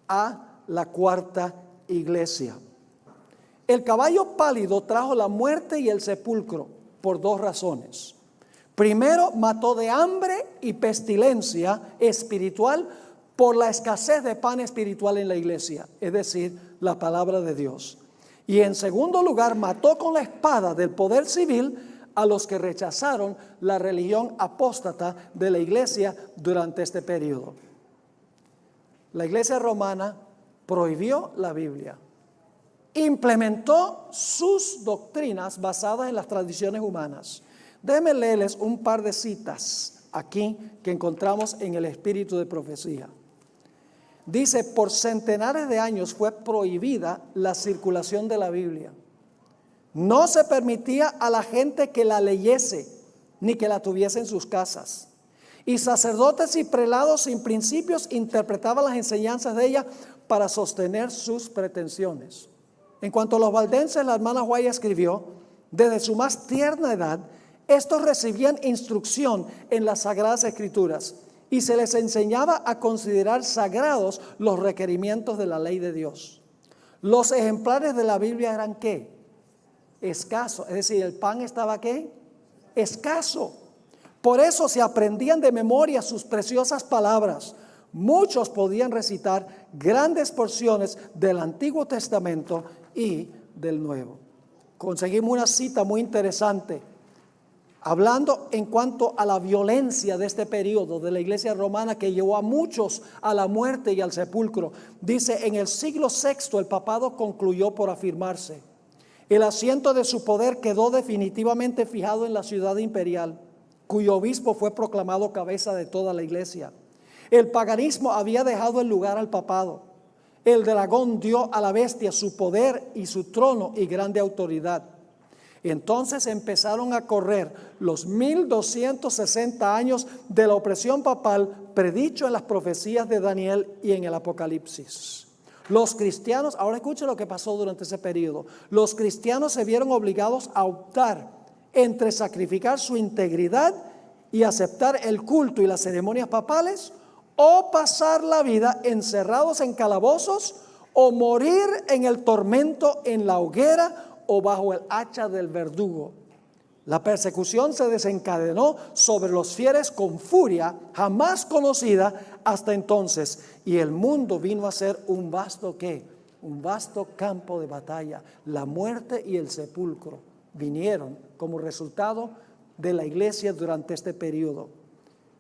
a la cuarta iglesia. El caballo pálido trajo la muerte y el sepulcro por 2 razones. Primero, mató de hambre y pestilencia espiritual por la escasez de pan espiritual en la iglesia, es decir, la palabra de Dios. Y en segundo lugar, mató con la espada del poder civil a los que rechazaron la religión apóstata de la iglesia durante este periodo. La iglesia romana prohibió la Biblia, implementó sus doctrinas basadas en las tradiciones humanas. Déjenme leerles un par de citas aquí que encontramos en el Espíritu de Profecía. Dice, por centenares de años fue prohibida la circulación de la Biblia. No se permitía a la gente que la leyese, ni que la tuviese en sus casas. Y sacerdotes y prelados sin principios interpretaban las enseñanzas de ella para sostener sus pretensiones. En cuanto a los valdenses, la hermana White escribió, desde su más tierna edad, estos recibían instrucción en las Sagradas Escrituras y se les enseñaba a considerar sagrados los requerimientos de la ley de Dios. Los ejemplares de la Biblia eran ¿qué? Escasos, es decir, el pan estaba ¿qué? Escaso. Por eso se aprendían de memoria sus preciosas palabras. Muchos podían recitar grandes porciones del Antiguo Testamento y del Nuevo. Conseguimos una cita muy interesante, hablando en cuanto a la violencia de este periodo de la iglesia romana que llevó a muchos a la muerte y al sepulcro. Dice, en el siglo VI el papado concluyó por afirmarse. El asiento de su poder quedó definitivamente fijado en la ciudad imperial, cuyo obispo fue proclamado cabeza de toda la iglesia. El paganismo había dejado el lugar al papado. El dragón dio a la bestia su poder y su trono y grande autoridad. Entonces empezaron a correr los 1260 años de la opresión papal predicho en las profecías de Daniel y en el Apocalipsis. Los cristianos, ahora escuchen lo que pasó durante ese periodo. Los cristianos se vieron obligados a optar entre sacrificar su integridad y aceptar el culto y las ceremonias papales, o pasar la vida encerrados en calabozos, o morir en el tormento en la hoguera o bajo el hacha del verdugo. La persecución se desencadenó sobre los fieles con furia jamás conocida hasta entonces, y el mundo vino a ser un vasto ¿qué? Un vasto campo de batalla. La muerte y el sepulcro vinieron como resultado de la iglesia durante este periodo.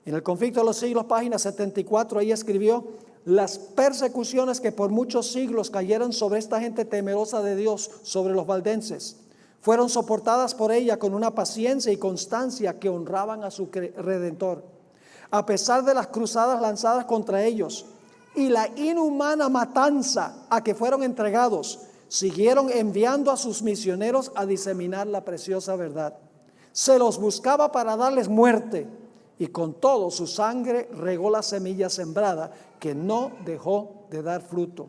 En el Conflicto de los Siglos, página 74, ella escribió: las persecuciones que por muchos siglos cayeron sobre esta gente temerosa de Dios, sobre los valdenses, fueron soportadas por ella con una paciencia y constancia que honraban a su Redentor. A pesar de las cruzadas lanzadas contra ellos y la inhumana matanza a que fueron entregados, siguieron enviando a sus misioneros a diseminar la preciosa verdad. Se los buscaba para darles muerte, y con todo su sangre regó la semilla sembrada que no dejó de dar fruto.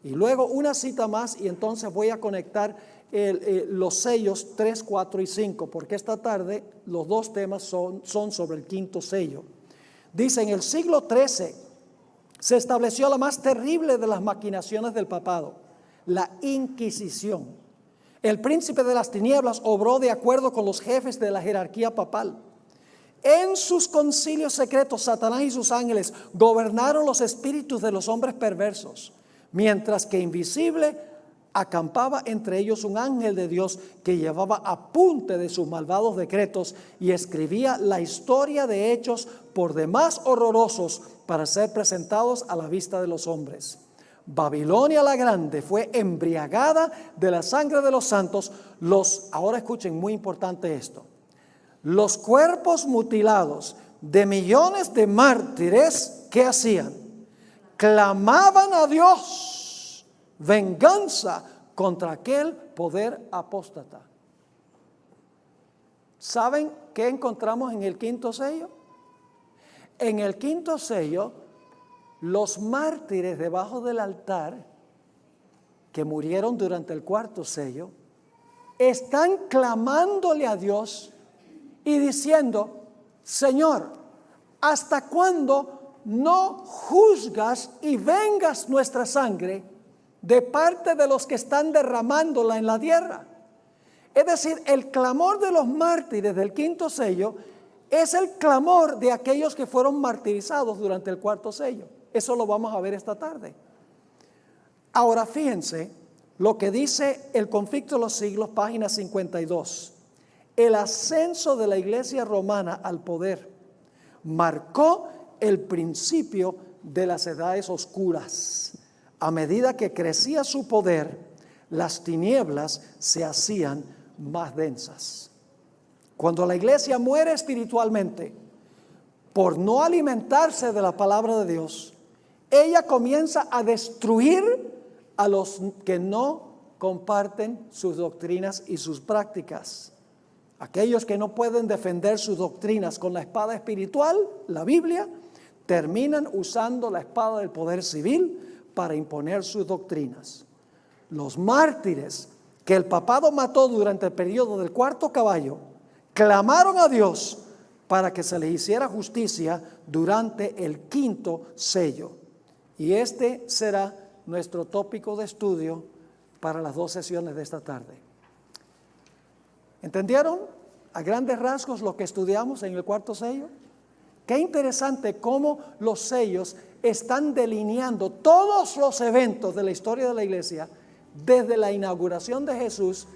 Y luego una cita más, y entonces voy a conectar los sellos 3, 4 y 5, porque esta tarde los dos temas son sobre el quinto sello. Dice, en el siglo XIII se estableció la más terrible de las maquinaciones del papado, la Inquisición. El príncipe de las tinieblas obró de acuerdo con los jefes de la jerarquía papal. En sus concilios secretos, Satanás y sus ángeles gobernaron los espíritus de los hombres perversos, mientras que invisible acampaba entre ellos un ángel de Dios que llevaba apunte de sus malvados decretos y escribía la historia de hechos por demás horrorosos para ser presentados a la vista de los hombres. Babilonia la Grande fue embriagada de la sangre de los santos. Ahora escuchen, muy importante esto. Los cuerpos mutilados de millones de mártires, ¿qué hacían? Clamaban a Dios venganza contra aquel poder apóstata. ¿Saben qué encontramos en el quinto sello? En el quinto sello, los mártires debajo del altar que murieron durante el cuarto sello están clamándole a Dios y diciendo: Señor, ¿hasta cuándo no juzgas y vengas nuestra sangre de parte de los que están derramándola en la tierra? Es decir, el clamor de los mártires del quinto sello es el clamor de aquellos que fueron martirizados durante el cuarto sello. Eso lo vamos a ver esta tarde. Ahora fíjense lo que dice el Conflicto de los Siglos, página 52. El ascenso de la iglesia romana al poder marcó el principio de las edades oscuras. A medida que crecía su poder, las tinieblas se hacían más densas. Cuando la iglesia muere espiritualmente por no alimentarse de la palabra de Dios, ella comienza a destruir a los que no comparten sus doctrinas y sus prácticas. Aquellos que no pueden defender sus doctrinas con la espada espiritual, la Biblia, terminan usando la espada del poder civil para imponer sus doctrinas. Los mártires que el papado mató durante el periodo del cuarto caballo clamaron a Dios para que se les hiciera justicia durante el quinto sello. Y este será nuestro tópico de estudio para las 2 sesiones de esta tarde. ¿Entendieron a grandes rasgos lo que estudiamos en el cuarto sello? Qué interesante cómo los sellos están delineando todos los eventos de la historia de la iglesia, desde la inauguración de Jesús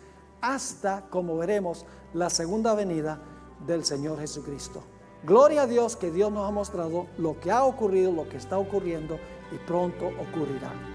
hasta, como veremos, la segunda venida del Señor Jesucristo. Gloria a Dios que Dios nos ha mostrado lo que ha ocurrido, lo que está ocurriendo y pronto ocurrirá.